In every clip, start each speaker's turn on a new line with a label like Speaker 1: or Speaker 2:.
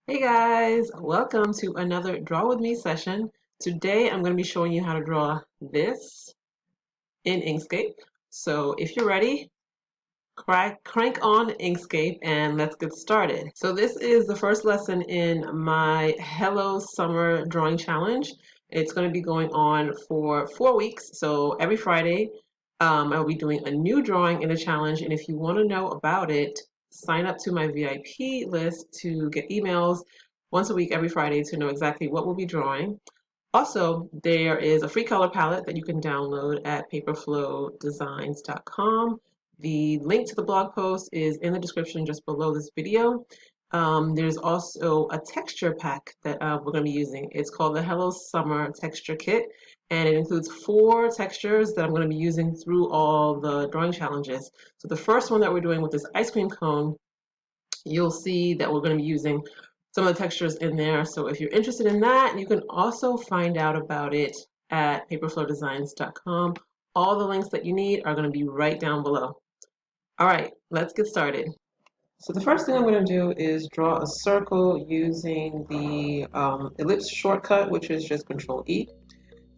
Speaker 1: Hey guys, welcome to another Draw With Me session. Today I'm going to be showing you how to draw this in Inkscape. So if you're ready, crank on Inkscape and let's get started. So this is the first lesson in my Hello Summer Drawing Challenge. It's going to be going on for 4 weeks. So every Friday I'll be doing a new drawing in the challenge, and if you want to know about it, sign up to my VIP list to get emails once a week every Friday to know exactly what we'll be drawing. Also, there is a free color palette that you can download at paperflowdesigns.com. The link to the blog post is in the description just below this video. There's also a texture pack that we're going to be using. It's called the Hello Summer Texture Kit, and it includes 4 textures that I'm going to be using through all the drawing challenges. So the first one that we're doing with this ice cream cone, you'll see that we're going to be using some of the textures in there. So if you're interested in that, you can also find out about it at paperflowdesigns.com. All the links that you need are going to be right down below. All right, let's get started. So the first thing I'm going to do is draw a circle using the ellipse shortcut, which is just Control E.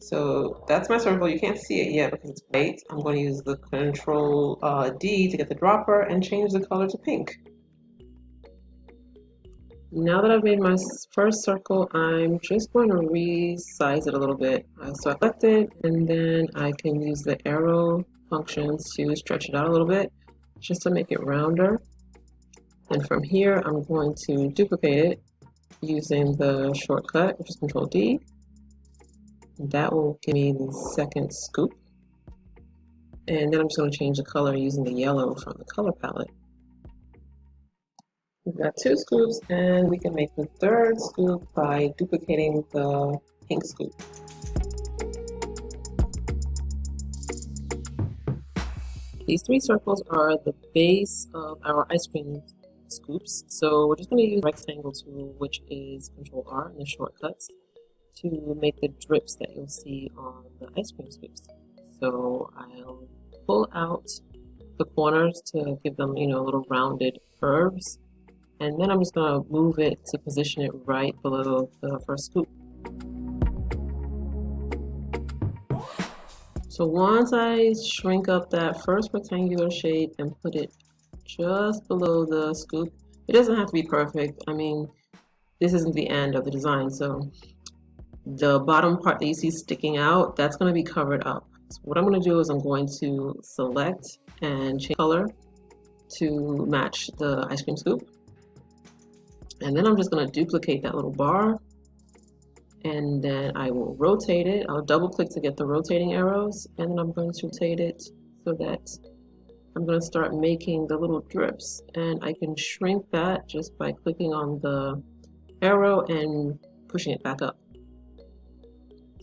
Speaker 1: So that's my circle. You can't see it yet because it's white. I'm going to use the Control D to get the dropper and change the color to pink. Now that I've made my first circle, I'm just going to resize it a little bit. So I select it, and then I can use the arrow functions to stretch it out a little bit, just to make it rounder. And from here, I'm going to duplicate it using the shortcut, which is Control D. And that will give me the second scoop. And then I'm just going to change the color using the yellow from the color palette. We've got 2 scoops, and we can make the third scoop by duplicating the pink scoop. These 3 circles are the base of our ice cream scoops, so we're just going to use the rectangle tool, which is Control R in the shortcuts, to make the drips that you'll see on the ice cream scoops. So I'll pull out the corners to give them, little rounded curves. And then I'm just going to move it to position it right below the first scoop. So once I shrink up that first rectangular shape and put it just below the scoop, it doesn't have to be perfect. I mean, this isn't the end of the design, so the bottom part that you see sticking out, that's going to be covered up. So what I'm going to do is I'm going to select and change color to match the ice cream scoop. And then I'm just going to duplicate that little bar, and then I will rotate it. I'll double click to get the rotating arrows, and then I'm going to rotate it so that I'm going to start making the little drips. And I can shrink that just by clicking on the arrow and pushing it back up.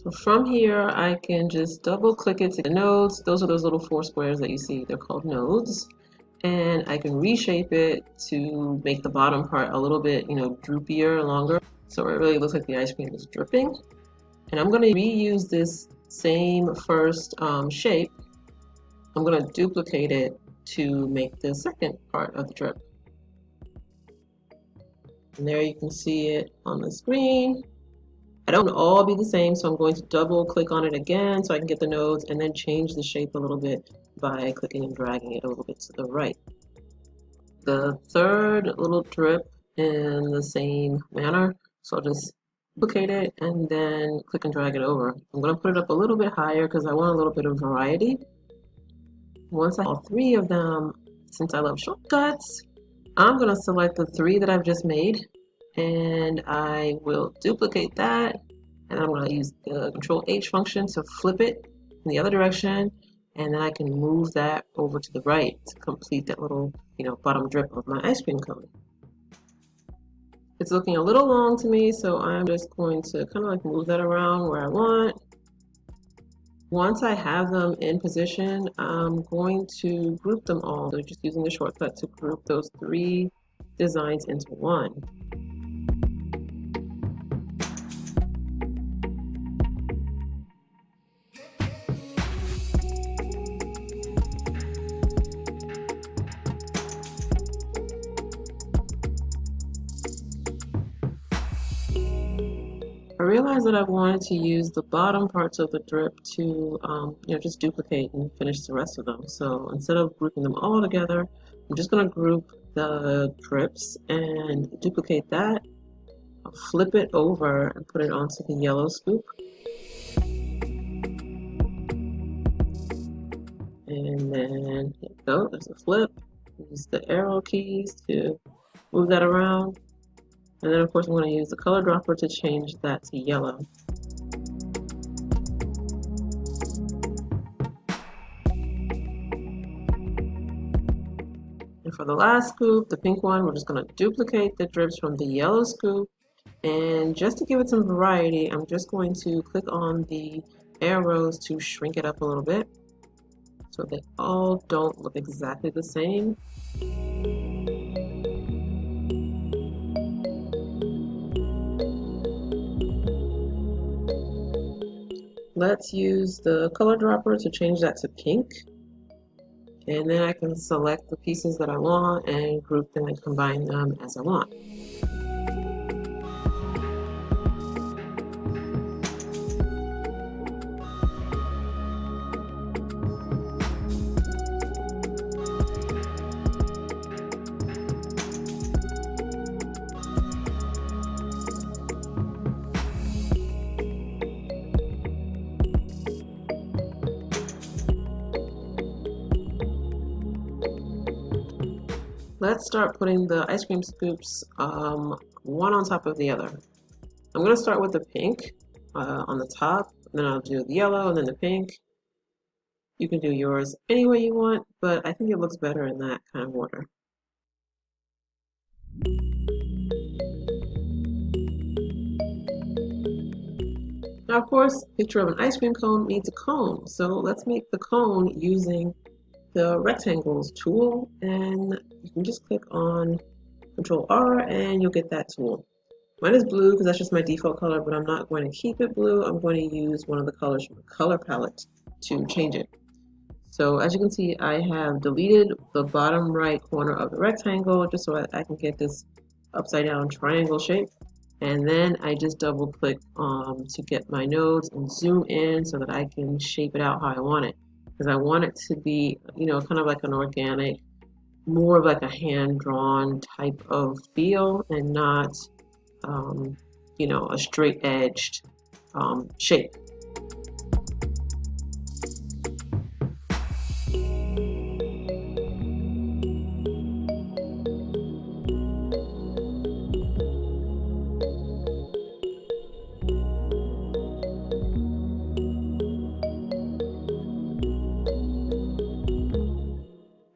Speaker 1: So from here, I can just double click it to the nodes. Those are those little 4 squares that you see. They're called nodes. And I can reshape it to make the bottom part a little bit, droopier, longer. So it really looks like the ice cream is dripping. And I'm going to reuse this same first shape. I'm going to duplicate it to make the second part of the drip. And there you can see it on the screen. I don't all be the same, so I'm going to double click on it again so I can get the nodes, and then change the shape a little bit by clicking and dragging it a little bit to the right. The third little drip in the same manner, so I'll just duplicate it and then click and drag it over. I'm going to put it up a little bit higher because I want a little bit of variety. Once I have all 3 of them, since I love shortcuts, I'm going to select the 3 that I've just made, and I will duplicate that, and I'm going to use the Control H function to flip it in the other direction, and then I can move that over to the right to complete that little, bottom drip of my ice cream cone. It's looking a little long to me, so I'm just going to kind of like move that around where I want. Once I have them in position, I'm going to group them all. So just using the shortcut to group those 3 designs into one. realized that I wanted to use the bottom parts of the drip to, just duplicate and finish the rest of them. So instead of grouping them all together, I'm just going to group the drips and duplicate that, flip it over and put it onto the yellow scoop. And then here we go, there's a flip. Use the arrow keys to move that around. And then of course I'm going to use the color dropper to change that to yellow. And for the last scoop, the pink one, we're just going to duplicate the drips from the yellow scoop. And just to give it some variety, I'm just going to click on the arrows to shrink it up a little bit so they all don't look exactly the same. Let's use the color dropper to change that to pink. And then I can select the pieces that I want and group them and combine them as I want. Let's start putting the ice cream scoops one on top of the other. I'm going to start with the pink on the top, then I'll do the yellow and then the pink. You can do yours any way you want, but I think it looks better in that kind of order. Now, of course, picture of an ice cream cone needs a cone, so let's make the cone using the rectangles tool, and you can just click on Control R and you'll get that tool. Mine is blue because that's just my default color, but I'm not going to keep it blue. I'm going to use one of the colors from the color palette to change it. So as you can see, I have deleted the bottom right corner of the rectangle just so I can get this upside down triangle shape. And then I just double click to get my nodes and zoom in so that I can shape it out how I want it. Because I want it to be, kind of like an organic, more of like a hand-drawn type of feel and not, a straight-edged shape.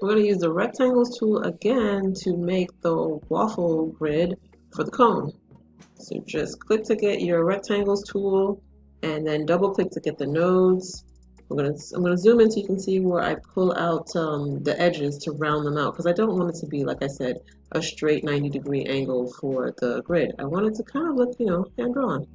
Speaker 1: We're going to use the rectangles tool again to make the waffle grid for the cone. So just click to get your rectangles tool and then double click to get the nodes. I'm going to zoom in so you can see where I pull out the edges to round them out because I don't want it to be, like I said, a straight 90-degree angle for the grid. I want it to kind of look, hand drawn.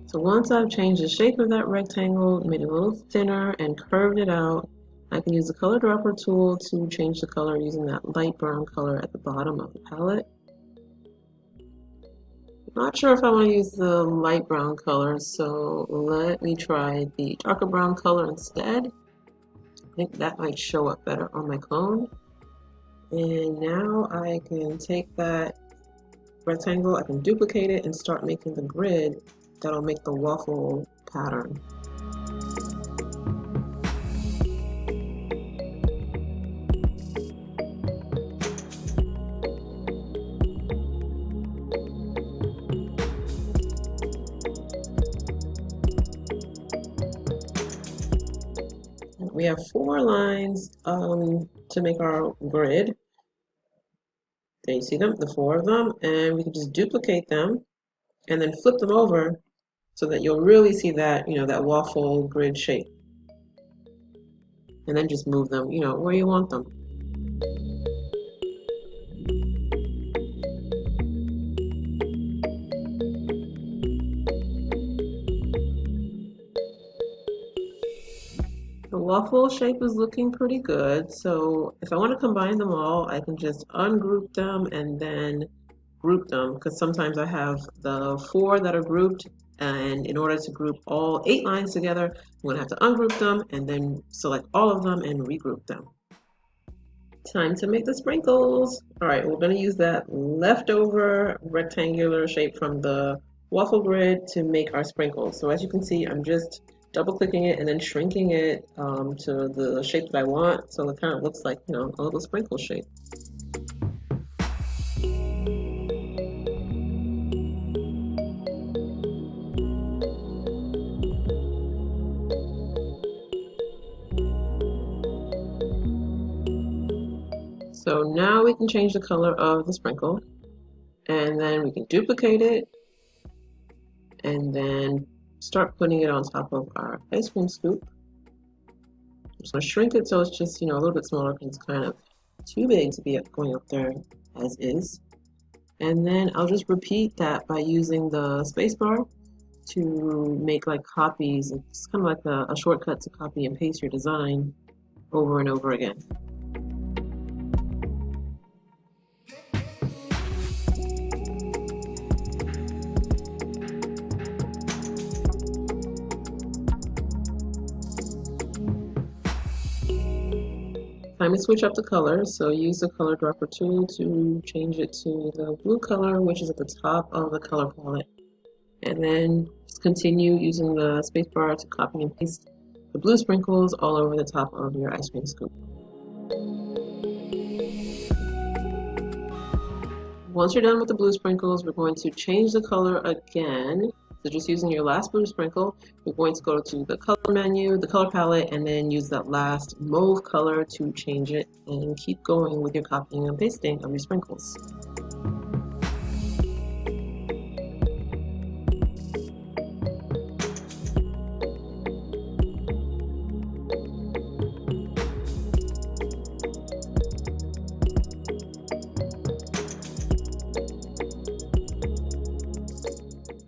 Speaker 1: So once I've changed the shape of that rectangle, made it a little thinner and curved it out, I can use the color dropper tool to change the color using that light brown color at the bottom of the palette. I'm not sure if I want to use the light brown color, so let me try the darker brown color instead. I think that might show up better on my cone. And now I can take that rectangle, I can duplicate it and start making the grid that'll make the waffle pattern. We have 4 lines to make our grid. There you see them, the 4 of them, and we can just duplicate them and then flip them over so that you'll really see that, that waffle grid shape. And then just move them, where you want them. waffle shape is looking pretty good. So if I want to combine them all, I can just ungroup them and then group them, because sometimes I have the 4 that are grouped, and in order to group all 8 lines together, I'm going to have to ungroup them and then select all of them and regroup them. Time to make the sprinkles. All right, we're going to use that leftover rectangular shape from the waffle grid to make our sprinkles. So as you can see, I'm just double clicking it and then shrinking it to the shape that I want, so it kind of looks like, you know, a little sprinkle shape. So now we can change the color of the sprinkle, and then we can duplicate it and then start putting it on top of our ice cream scoop. I'm just going to shrink it so it's just, you know, a little bit smaller because it's kind of too big to be going up there as is. And then I'll just repeat that by using the spacebar to make like copies. It's kind of like a shortcut to copy and paste your design over and over again. Time to switch up the colors, so use the color dropper tool to change it to the blue color, which is at the top of the color palette. And then just continue using the spacebar to copy and paste the blue sprinkles all over the top of your ice cream scoop. Once you're done with the blue sprinkles, we're going to change the color again. So just using your last blue sprinkle, you're going to go to the color menu, the color palette, and then use that last mauve color to change it, and keep going with your copying and pasting of your sprinkles.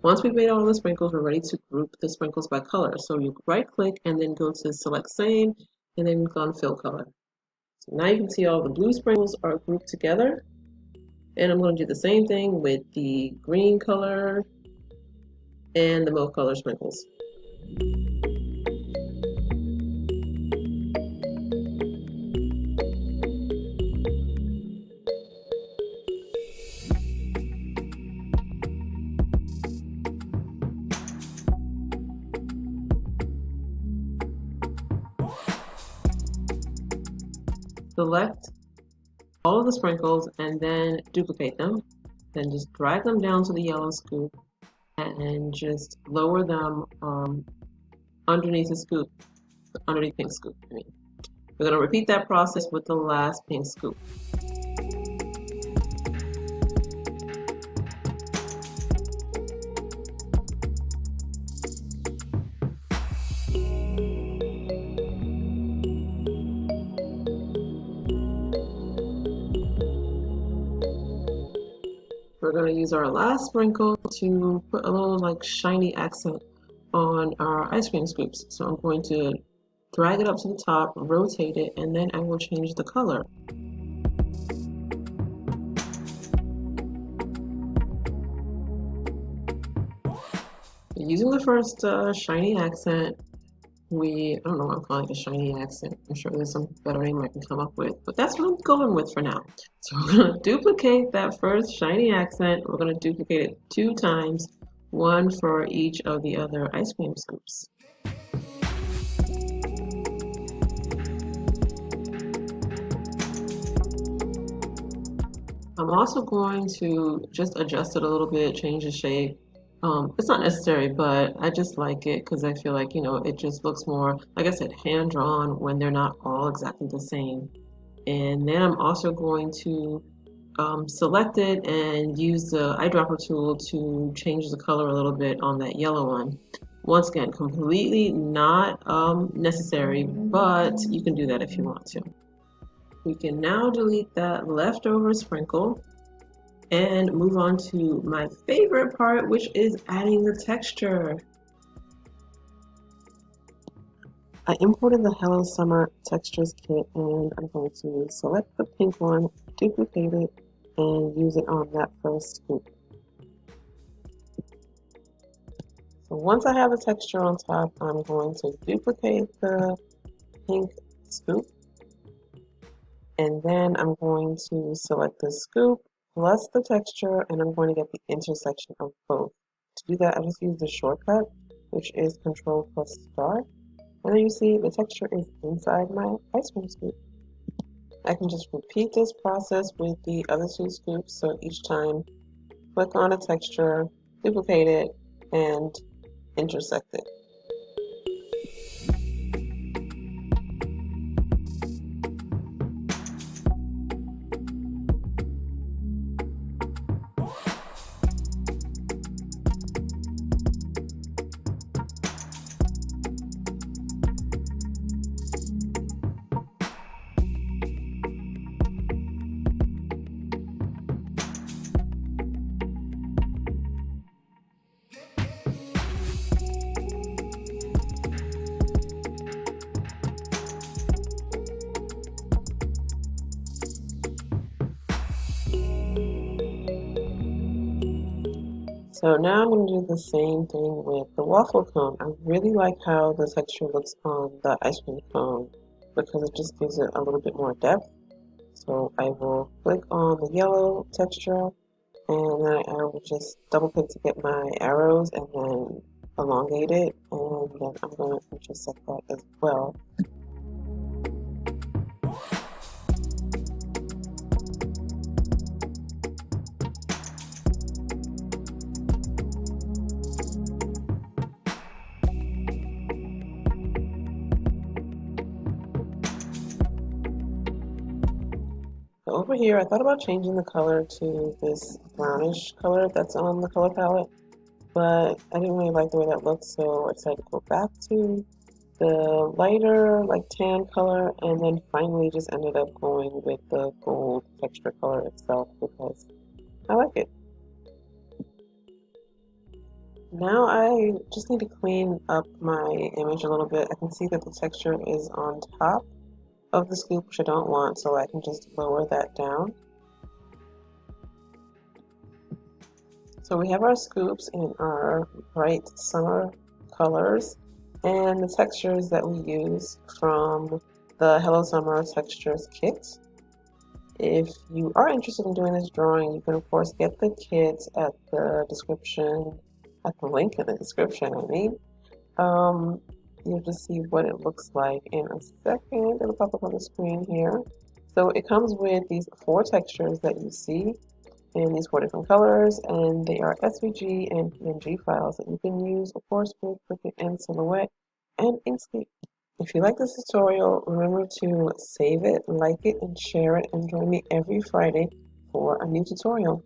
Speaker 1: Once we've made all the sprinkles, we're ready to group the sprinkles by color. So you right click and then go to select same and then click on fill color. So now you can see all the blue sprinkles are grouped together. And I'm going to do the same thing with the green color and the mauve color sprinkles. Select all of the sprinkles and then duplicate them. Then just drag them down to the yellow scoop and just lower them underneath the scoop, underneath pink scoop. We're going to repeat that process with the last pink scoop. We're going to use our last sprinkle to put a little like shiny accent on our ice cream scoops. So I'm going to drag it up to the top, rotate it, and then I will change the color. Using the first shiny accent, I don't know what I'm calling it, a shiny accent. I'm sure there's some better name I can come up with, but that's what I'm going with for now. So we're going to duplicate that first shiny accent. We're going to duplicate it 2 times, 1 for each of the other ice cream scoops. I'm also going to just adjust it a little bit, change the shape. It's not necessary, but I just like it because I feel like, you know, it just looks more, like I said, hand-drawn when they're not all exactly the same. And then I'm also going to select it and use the eyedropper tool to change the color a little bit on that yellow one. Once again, completely not necessary, but you can do that if you want to. We can now delete that leftover sprinkle and move on to my favorite part, which is adding the texture. I imported the Hello Summer Textures kit and I'm going to select the pink one, duplicate it, and use it on that first scoop. So once I have the texture on top, I'm going to duplicate the pink scoop, and then I'm going to select the scoop plus the texture, and I'm going to get the intersection of both. To do that, I just use the shortcut, which is Control plus star, and then you see the texture is inside my ice cream scoop. I can just repeat this process with the other two scoops, so each time click on a texture, duplicate it, and intersect it. So now I'm going to do the same thing with the waffle cone. I really like how the texture looks on the ice cream cone because it just gives it a little bit more depth. So I will click on the yellow texture and then I will just double click to get my arrows and then elongate it, and then I'm going to intersect that as well. So over here, I thought about changing the color to this brownish color that's on the color palette, but I didn't really like the way that looked, so I decided to go back to the lighter, like tan color, and then finally just ended up going with the gold texture color itself because I like it. Now I just need to clean up my image a little bit. I can see that the texture is on top of the scoop, which I don't want, so I can just lower that down. So we have our scoops in our bright summer colors and the textures that we use from the Hello Summer Textures kit. If you are interested in doing this drawing, you can of course get the kit at the description, at the link in the description, I mean. You'll just see what it looks like in a second. It'll pop up on the screen here. So it comes with these 4 textures that you see in these 4 different colors, and they are SVG and PNG files that you can use, of course, with Cricut and Silhouette and Inkscape. If you like this tutorial, remember to save it, like it, and share it, and join me every Friday for a new tutorial.